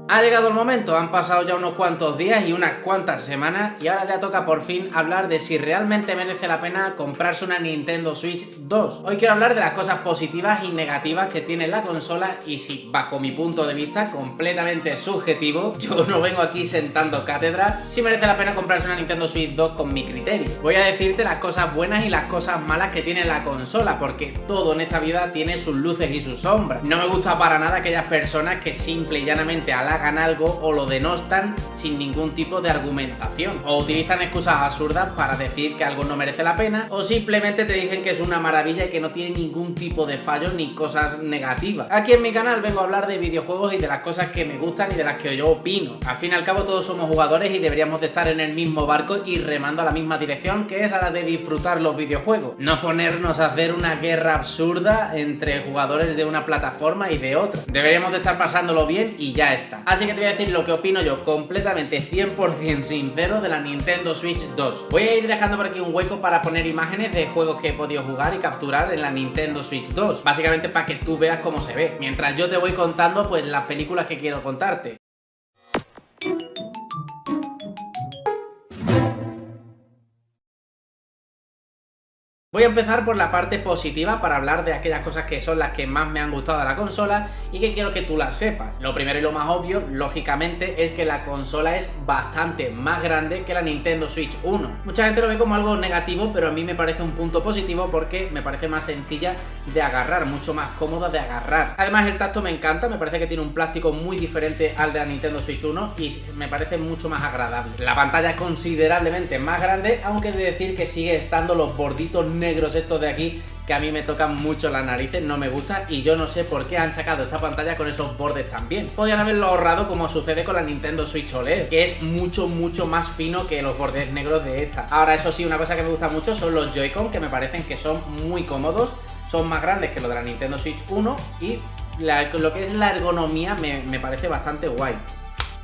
Ha llegado el momento, han pasado ya unos cuantos días y unas cuantas semanas y ahora ya toca por fin hablar de si realmente merece la pena comprarse una Nintendo Switch 2. Hoy quiero hablar de las cosas positivas y negativas que tiene la consola y si, bajo mi punto de vista completamente subjetivo, yo no vengo aquí sentando cátedra, si merece la pena comprarse una Nintendo Switch 2 con mi criterio. Voy a decirte las cosas buenas y las cosas malas que tiene la consola, porque todo en esta vida tiene sus luces y sus sombras. No me gusta para nada aquellas personas que simple y llanamente hagan algo o lo denostan sin ningún tipo de argumentación, o utilizan excusas absurdas para decir que algo no merece la pena, o simplemente te dicen que es una maravilla y que no tiene ningún tipo de fallo ni cosas negativas. Aquí en mi canal vengo a hablar de videojuegos y de las cosas que me gustan y de las que yo opino. Al fin y al cabo todos somos jugadores y deberíamos de estar en el mismo barco y remando a la misma dirección, que es a la de disfrutar los videojuegos, no ponernos a hacer una guerra absurda entre jugadores de una plataforma y de otra. Deberíamos de estar pasándolo bien y ya está. Así que te voy a decir lo que opino yo, completamente 100% sincero, de la Nintendo Switch 2. Voy a ir dejando por aquí un hueco para poner imágenes de juegos que he podido jugar y capturar en la Nintendo Switch 2, básicamente para que tú veas cómo se ve, mientras yo te voy contando pues las películas que quiero contarte. Voy a empezar por la parte positiva para hablar de aquellas cosas que son las que más me han gustado de la consola y que quiero que tú las sepas. Lo primero y lo más obvio, lógicamente, es que la consola es bastante más grande que la Nintendo Switch 1. Mucha gente lo ve como algo negativo, pero a mí me parece un punto positivo porque me parece más sencilla de agarrar, mucho más cómoda de agarrar. Además el tacto me encanta, me parece que tiene un plástico muy diferente al de la Nintendo Switch 1 y me parece mucho más agradable. La pantalla es considerablemente más grande, aunque he de decir que sigue estando los borditos negros estos de aquí que a mí me tocan mucho las narices, no me gusta y yo no sé por qué han sacado esta pantalla con esos bordes también. Podrían haberlo ahorrado como sucede con la Nintendo Switch OLED, que es mucho mucho más fino que los bordes negros de esta. Ahora eso sí, una cosa que me gusta mucho son los Joy-Con, que me parecen que son muy cómodos, son más grandes que los de la Nintendo Switch 1 y lo que es la ergonomía me parece bastante guay.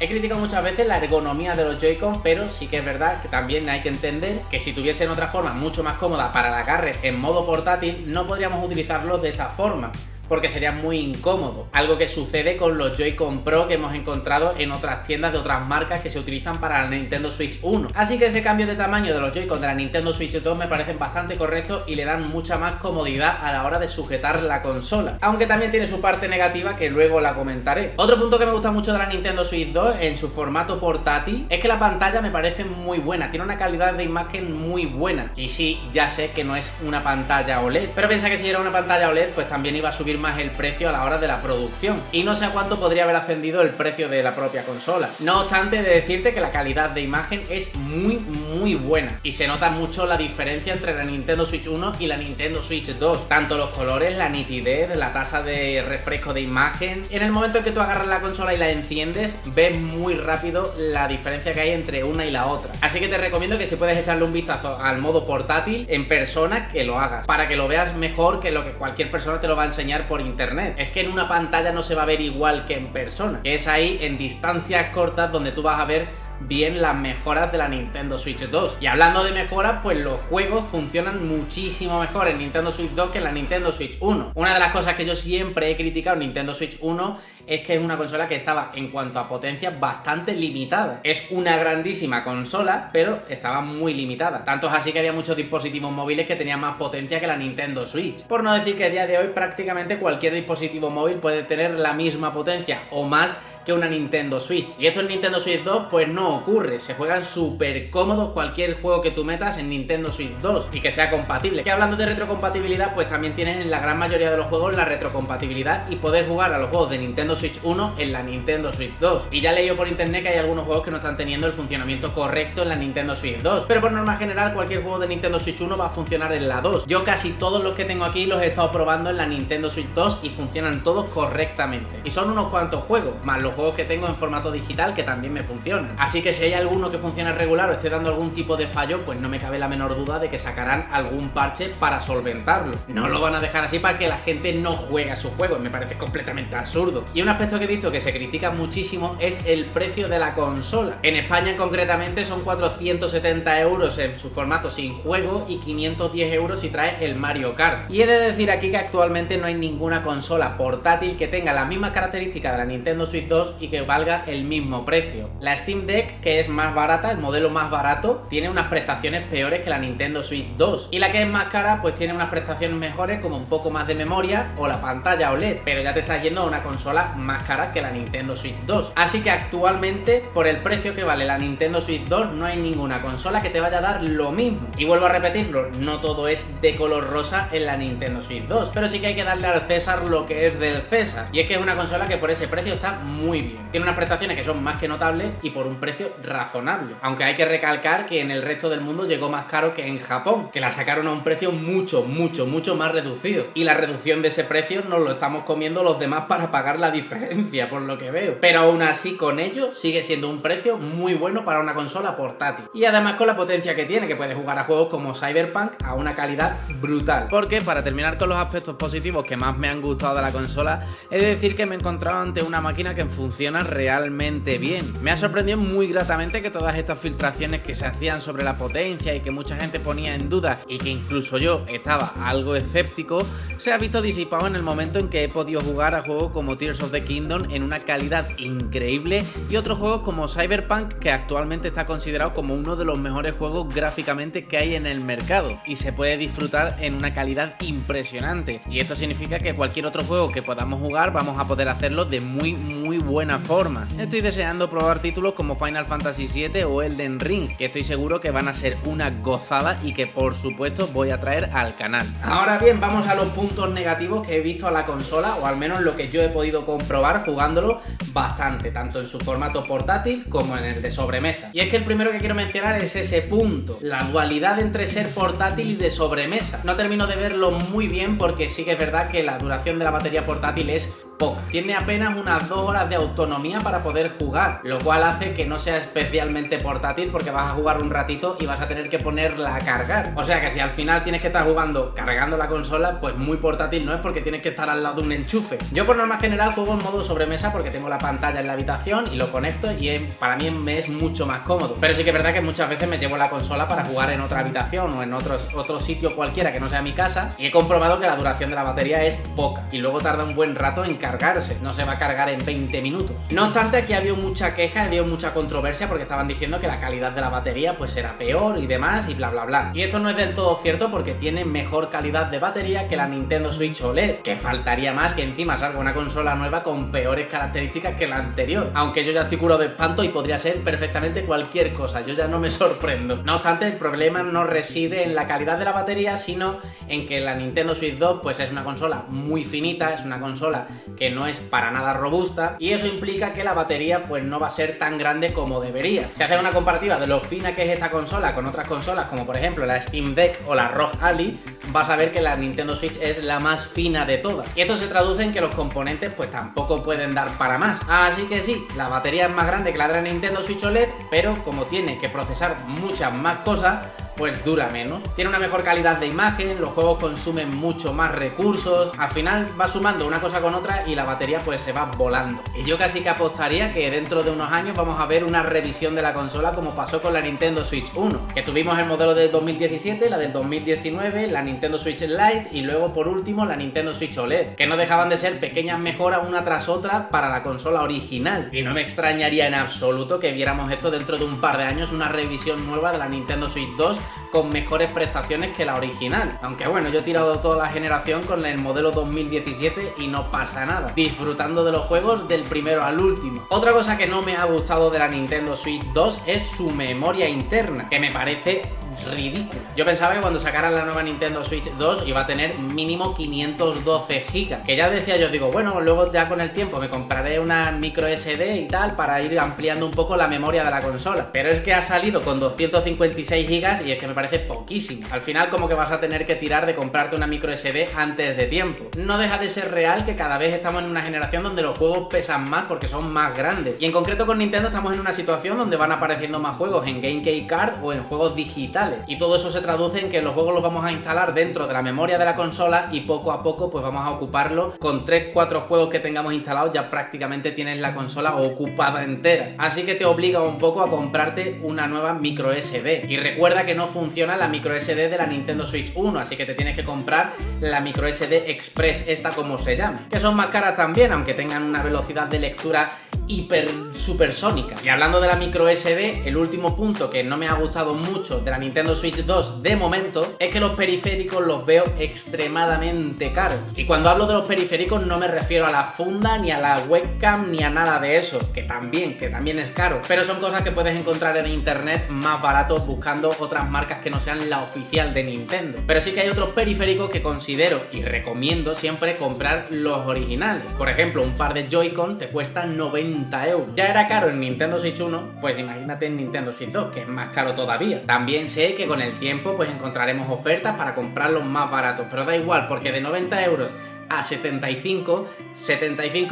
He criticado muchas veces la ergonomía de los Joy-Con, pero sí que es verdad que también hay que entender que si tuviesen otra forma mucho más cómoda para el agarre en modo portátil, no podríamos utilizarlos de esta forma, porque sería muy incómodo. Algo que sucede con los Joy-Con Pro que hemos encontrado en otras tiendas de otras marcas que se utilizan para la Nintendo Switch 1. Así que ese cambio de tamaño de los Joy-Con de la Nintendo Switch 2 me parecen bastante correctos y le dan mucha más comodidad a la hora de sujetar la consola. Aunque también tiene su parte negativa que luego la comentaré. Otro punto que me gusta mucho de la Nintendo Switch 2 en su formato portátil es que la pantalla me parece muy buena. Tiene una calidad de imagen muy buena. Y sí, ya sé que no es una pantalla OLED, pero piensa que si era una pantalla OLED pues también iba a subir más el precio a la hora de la producción y no sé a cuánto podría haber ascendido el precio de la propia consola. No obstante, he de decirte que la calidad de imagen es muy buena y se nota mucho la diferencia entre la Nintendo Switch 1 y la Nintendo Switch 2, tanto los colores, la nitidez, la tasa de refresco de imagen. En el momento en que tú agarras la consola y la enciendes, ves muy rápido la diferencia que hay entre una y la otra. Así que te recomiendo que si puedes echarle un vistazo al modo portátil en persona, que lo hagas, para que lo veas mejor que lo que cualquier persona te lo va a enseñar por internet. Es que en una pantalla no se va a ver igual que en persona, que es ahí en distancias cortas donde tú vas a ver bien las mejoras de la Nintendo Switch 2. Y hablando de mejoras, pues los juegos funcionan muchísimo mejor en Nintendo Switch 2 que en la Nintendo Switch 1. Una de las cosas que yo siempre he criticado en Nintendo Switch 1 es que es una consola que estaba en cuanto a potencia bastante limitada. Es una grandísima consola, pero estaba muy limitada. Tanto es así que había muchos dispositivos móviles que tenían más potencia que la Nintendo Switch. Por no decir que a día de hoy prácticamente cualquier dispositivo móvil puede tener la misma potencia o más que una Nintendo Switch. Y esto en Nintendo Switch 2 pues no ocurre, se juegan súper cómodos cualquier juego que tú metas en Nintendo Switch 2 y que sea compatible. Que hablando de retrocompatibilidad, pues también tienes en la gran mayoría de los juegos la retrocompatibilidad y poder jugar a los juegos de Nintendo Switch 1 en la Nintendo Switch 2. Y ya he leído por internet que hay algunos juegos que no están teniendo el funcionamiento correcto en la Nintendo Switch 2, pero por norma general cualquier juego de Nintendo Switch 1 va a funcionar en la 2. Yo casi todos los que tengo aquí los he estado probando en la Nintendo Switch 2 y funcionan todos correctamente. Y son unos cuantos juegos, más los juegos que tengo en formato digital que también me funcionan. Así que si hay alguno que funcione regular o esté dando algún tipo de fallo, pues no me cabe la menor duda de que sacarán algún parche para solventarlo. No lo van a dejar así para que la gente no juegue a sus juegos, me parece completamente absurdo. Y un aspecto que he visto que se critica muchísimo es el precio de la consola. En España concretamente son 470 euros en su formato sin juego y 510 euros si trae el Mario Kart. Y he de decir aquí que actualmente no hay ninguna consola portátil que tenga las mismas características de la Nintendo Switch 2 2 y que valga el mismo precio. La Steam Deck, que es más barata, el modelo más barato, tiene unas prestaciones peores que la Nintendo Switch 2, y la que es más cara pues tiene unas prestaciones mejores como un poco más de memoria o la pantalla OLED, pero ya te estás yendo a una consola más cara que la Nintendo Switch 2. Así que actualmente, por el precio que vale la Nintendo Switch 2, no hay ninguna consola que te vaya a dar lo mismo. Y vuelvo a repetirlo, no todo es de color rosa en la Nintendo Switch 2, pero sí que hay que darle al César lo que es del César, y es que es una consola que por ese precio está muy bien. Tiene unas prestaciones que son más que notables y por un precio razonable, aunque hay que recalcar que en el resto del mundo llegó más caro que en Japón, que la sacaron a un precio mucho más reducido, y la reducción de ese precio nos lo estamos comiendo los demás para pagar la diferencia, por lo que veo, pero aún así con ello sigue siendo un precio muy bueno para una consola portátil, y además con la potencia que tiene, que puedes jugar a juegos como Cyberpunk a una calidad brutal. Porque para terminar con los aspectos positivos que más me han gustado de la consola, he de decir que me he encontrado ante una máquina que funciona realmente bien. Me ha sorprendido muy gratamente que todas estas filtraciones que se hacían sobre la potencia y que mucha gente ponía en duda, y que incluso yo estaba algo escéptico, se ha visto disipado en el momento en que he podido jugar a juegos como Tears of the Kingdom en una calidad increíble, y otros juegos como Cyberpunk, que actualmente está considerado como uno de los mejores juegos gráficamente que hay en el mercado, y se puede disfrutar en una calidad impresionante. Y esto significa que cualquier otro juego que podamos jugar vamos a poder hacerlo de muy buena forma. Estoy deseando probar títulos como Final Fantasy VII o Elden Ring, que estoy seguro que van a ser una gozada y que por supuesto voy a traer al canal. Ahora bien, vamos a los puntos negativos que he visto a la consola, o al menos lo que yo he podido comprobar jugándolo bastante, tanto en su formato portátil como en el de sobremesa. Y es que el primero que quiero mencionar es ese punto, la dualidad entre ser portátil y de sobremesa. No termino de verlo muy bien porque sí que es verdad que la duración de la batería portátil es poca. Tiene apenas unas 2 horas de autonomía para poder jugar, lo cual hace que no sea especialmente portátil porque vas a jugar un ratito y vas a tener que ponerla a cargar. O sea que si al final tienes que estar jugando cargando la consola, pues muy portátil no es, porque tienes que estar al lado de un enchufe. Yo por norma general juego en modo sobremesa porque tengo la pantalla en la habitación y lo conecto, y para mí me es mucho más cómodo. Pero sí que es verdad que muchas veces me llevo la consola para jugar en otra habitación o en otro sitio cualquiera que no sea mi casa, y he comprobado que la duración de la batería es poca y luego tarda un buen rato en cargarse, no se va a cargar en 20 minutos. No obstante, aquí había mucha queja, había mucha controversia porque estaban diciendo que la calidad de la batería pues era peor y demás y bla bla bla. Y esto no es del todo cierto porque tiene mejor calidad de batería que la Nintendo Switch OLED, que faltaría más que encima salga una consola nueva con peores características que la anterior, aunque yo ya estoy curado de espanto y podría ser perfectamente cualquier cosa, yo ya no me sorprendo. No obstante, el problema no reside en la calidad de la batería, sino en que la Nintendo Switch 2 pues es una consola muy finita, es una consola que no es para nada robusta, y eso implica que la batería pues no va a ser tan grande como debería. Si haces una comparativa de lo fina que es esta consola con otras consolas como por ejemplo la Steam Deck o la ROG Ally, vas a ver que la Nintendo Switch es la más fina de todas, y esto se traduce en que los componentes pues tampoco pueden dar para más. Así que sí, la batería es más grande que la de la Nintendo Switch OLED, pero como tiene que procesar muchas más cosas, pues dura menos. Tiene una mejor calidad de imagen, los juegos consumen mucho más recursos, al final va sumando una cosa con otra y la batería pues se va volando. Y yo casi que apostaría que dentro de unos años vamos a ver una revisión de la consola como pasó con la Nintendo Switch 1, que tuvimos el modelo del 2017, la del 2019, la Nintendo Switch Lite y luego por último la Nintendo Switch OLED, que no dejaban de ser pequeñas mejoras una tras otra para la consola original. Y no me extrañaría en absoluto que viéramos esto dentro de un par de años, una revisión nueva de la Nintendo Switch 2 con mejores prestaciones que la original. Aunque bueno, yo he tirado toda la generación con el modelo 2017 y no pasa nada, disfrutando de los juegos del primero al último. Otra cosa que no me ha gustado de la Nintendo Switch 2 es su memoria interna, que me parece ridículo. Yo pensaba que cuando sacaran la nueva Nintendo Switch 2 iba a tener mínimo 512 GB, que ya decía yo, digo, bueno, luego ya con el tiempo me compraré una micro SD y tal para ir ampliando un poco la memoria de la consola, pero es que ha salido con 256 GB y es que me parece poquísimo. Al final como que vas a tener que tirar de comprarte una micro SD antes de tiempo. No deja de ser real que cada vez estamos en una generación donde los juegos pesan más porque son más grandes, y en concreto con Nintendo estamos en una situación donde van apareciendo más juegos en Game Key Card o en juegos digitales, y todo eso se traduce en que los juegos los vamos a instalar dentro de la memoria de la consola y poco a poco pues vamos a ocuparlo. Con 3-4 juegos que tengamos instalados ya prácticamente tienes la consola ocupada entera, así que te obliga un poco a comprarte una nueva micro SD. Y recuerda que no funciona la micro SD de la Nintendo Switch 1, así que te tienes que comprar la micro SD Express, esta como se llame, que son más caras también, aunque tengan una velocidad de lectura hiper supersónica. Y hablando de la micro SD, el último punto que no me ha gustado mucho de la Nintendo Switch 2 de momento es que los periféricos los veo extremadamente caros. Y cuando hablo de los periféricos no me refiero a la funda, ni a la webcam, ni a nada de eso, que también es caro, pero son cosas que puedes encontrar en internet más baratos buscando otras marcas que no sean la oficial de Nintendo. Pero sí que hay otros periféricos que considero y recomiendo siempre comprar los originales. Por ejemplo, un par de Joy-Con te cuesta 90 euros. Ya era caro en Nintendo Switch 1, pues imagínate en Nintendo Switch 2, que es más caro todavía. También sé que con el tiempo pues encontraremos ofertas para comprarlos más baratos, pero da igual, porque de 90 euros a 75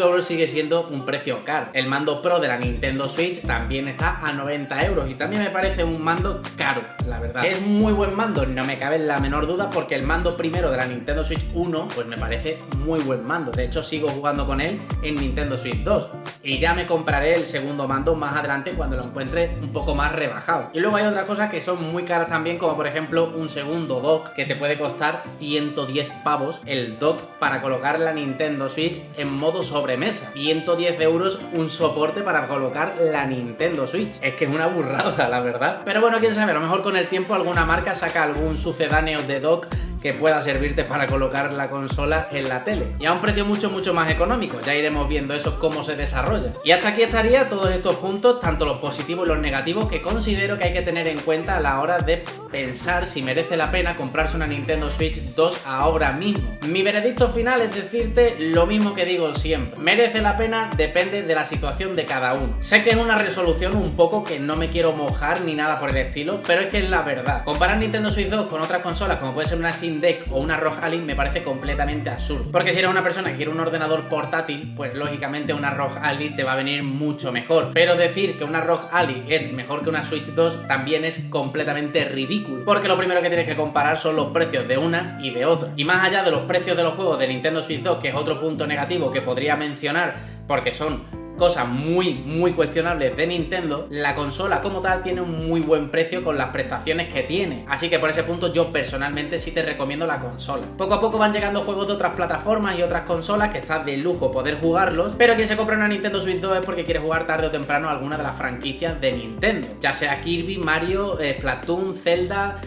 euros sigue siendo un precio caro. El mando Pro de la Nintendo Switch también está a 90 euros y también me parece un mando caro, la verdad. Es muy buen mando, no me cabe la menor duda, porque el mando primero de la Nintendo Switch 1 pues me parece muy buen mando. De hecho sigo jugando con él en Nintendo Switch 2 y ya me compraré el segundo mando más adelante cuando lo encuentre un poco más rebajado. Y luego hay otras cosas que son muy caras también, como por ejemplo un segundo dock que te puede costar 110 pavos el dock para colocar la Nintendo Switch en modo sobremesa. 110 euros un soporte para colocar la Nintendo Switch. Es que es una burrada, la verdad. Pero bueno, quién sabe, a lo mejor con el tiempo alguna marca saca algún sucedáneo de dock que pueda servirte para colocar la consola en la tele. Y a un precio mucho más económico. Ya iremos viendo eso cómo se desarrolla. Y hasta aquí estaría todos estos puntos, tanto los positivos y los negativos, que considero que hay que tener en cuenta a la hora de pensar si merece la pena comprarse una Nintendo Switch 2 ahora mismo. Mi veredicto final es decirte lo mismo que digo siempre. ¿Merece la pena? Depende de la situación de cada uno. Sé que es una resolución un poco que no me quiero mojar ni nada por el estilo, pero es que es la verdad. Comparar Nintendo Switch 2 con otras consolas, como puede ser una Steam Deck o una ROG Ally, me parece completamente absurdo. Porque si eres una persona que quiere un ordenador portátil, pues lógicamente una ROG Ally te va a venir mucho mejor. Pero decir que una ROG Ally es mejor que una Switch 2 también es completamente ridículo. Porque lo primero que tienes que comparar son los precios de una y de otra. Y más allá de los precios de los juegos de Nintendo Switch 2, que es otro punto negativo que podría mencionar, porque son cosas muy cuestionables de Nintendo, la consola como tal tiene un muy buen precio con las prestaciones que tiene. Así que por ese punto yo personalmente sí te recomiendo la consola. Poco a poco van llegando juegos de otras plataformas y otras consolas que está de lujo poder jugarlos, pero quien se compra una Nintendo Switch 2 es porque quiere jugar tarde o temprano alguna de las franquicias de Nintendo. Ya sea Kirby, Mario, Splatoon, Zelda,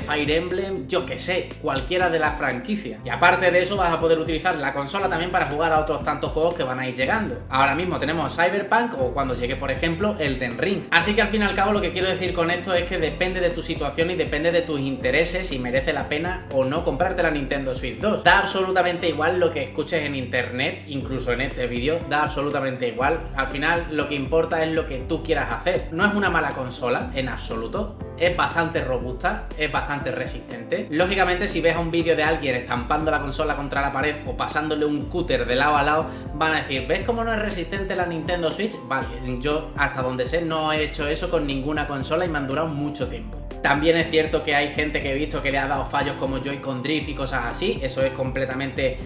Fire Emblem, yo que sé, cualquiera de las franquicias. Y aparte de eso vas a poder utilizar la consola también para jugar a otros tantos juegos que van a ir llegando. Ahora mismo tenemos Cyberpunk o cuando llegue por ejemplo Elden Ring. Así que al fin y al cabo lo que quiero decir con esto es que depende de tu situación y depende de tus intereses si merece la pena o no comprarte la Nintendo Switch 2. Da absolutamente igual lo que escuches en internet, incluso en este vídeo, da absolutamente igual. Al final lo que importa es lo que tú quieras hacer. No es una mala consola en absoluto. Es bastante robusta, es bastante resistente. Lógicamente, si ves a un vídeo de alguien estampando la consola contra la pared o pasándole un cúter de lado a lado, van a decir, ¿ves cómo no es resistente la Nintendo Switch? Vale, yo hasta donde sé no he hecho eso con ninguna consola y me han durado mucho tiempo. También es cierto que hay gente que he visto que le ha dado fallos como Joy-Con Drift y cosas así. Eso es completamente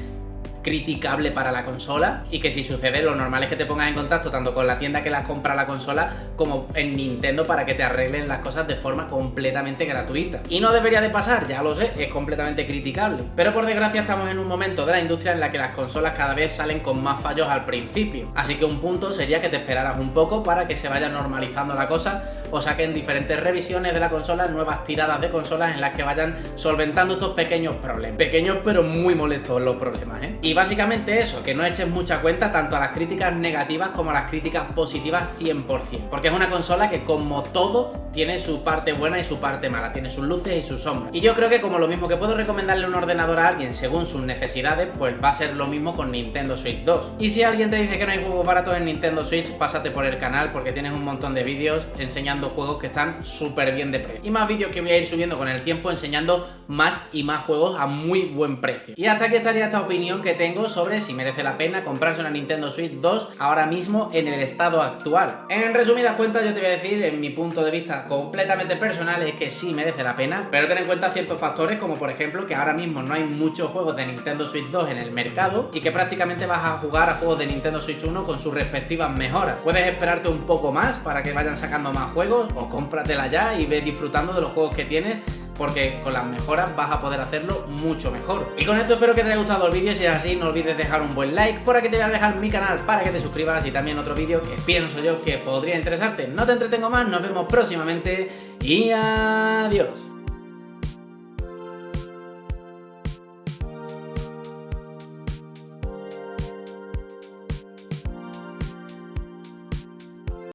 criticable para la consola, y que si sucede lo normal es que te pongas en contacto tanto con la tienda que la compra la consola como en Nintendo para que te arreglen las cosas de forma completamente gratuita. Y no debería de pasar, ya lo sé, es completamente criticable, pero por desgracia estamos en un momento de la industria en la que las consolas cada vez salen con más fallos al principio, así que un punto sería que te esperaras un poco para que se vaya normalizando la cosa o saquen diferentes revisiones de la consola, nuevas tiradas de consolas en las que vayan solventando estos pequeños problemas, pequeños pero muy molestos los problemas, Y básicamente eso, que no eches mucha cuenta tanto a las críticas negativas como a las críticas positivas 100%, porque es una consola que como todo tiene su parte buena y su parte mala, tiene sus luces y sus sombras. Y yo creo que como lo mismo que puedo recomendarle un ordenador a alguien según sus necesidades, pues va a ser lo mismo con Nintendo Switch 2. Y si alguien te dice que no hay juegos baratos en Nintendo Switch, pásate por el canal porque tienes un montón de vídeos enseñando juegos que están súper bien de precio. Y más vídeos que voy a ir subiendo con el tiempo enseñando más y más juegos a muy buen precio. Y hasta aquí estaría esta opinión que tengo sobre si merece la pena comprarse una Nintendo Switch 2 ahora mismo en el estado actual. En resumidas cuentas yo te voy a decir, en mi punto de vista completamente personal, es que sí merece la pena, pero ten en cuenta ciertos factores como por ejemplo que ahora mismo no hay muchos juegos de Nintendo Switch 2 en el mercado y que prácticamente vas a jugar a juegos de Nintendo Switch 1 con sus respectivas mejoras. Puedes esperarte un poco más para que vayan sacando más juegos o cómpratela ya y ve disfrutando de los juegos que tienes porque con las mejoras vas a poder hacerlo mucho mejor. Y con esto espero que te haya gustado el vídeo. Si es así, no olvides dejar un buen like, por aquí te voy a dejar mi canal para que te suscribas y también otro vídeo que pienso yo que podría interesarte. No te entretengo más, nos vemos próximamente y adiós.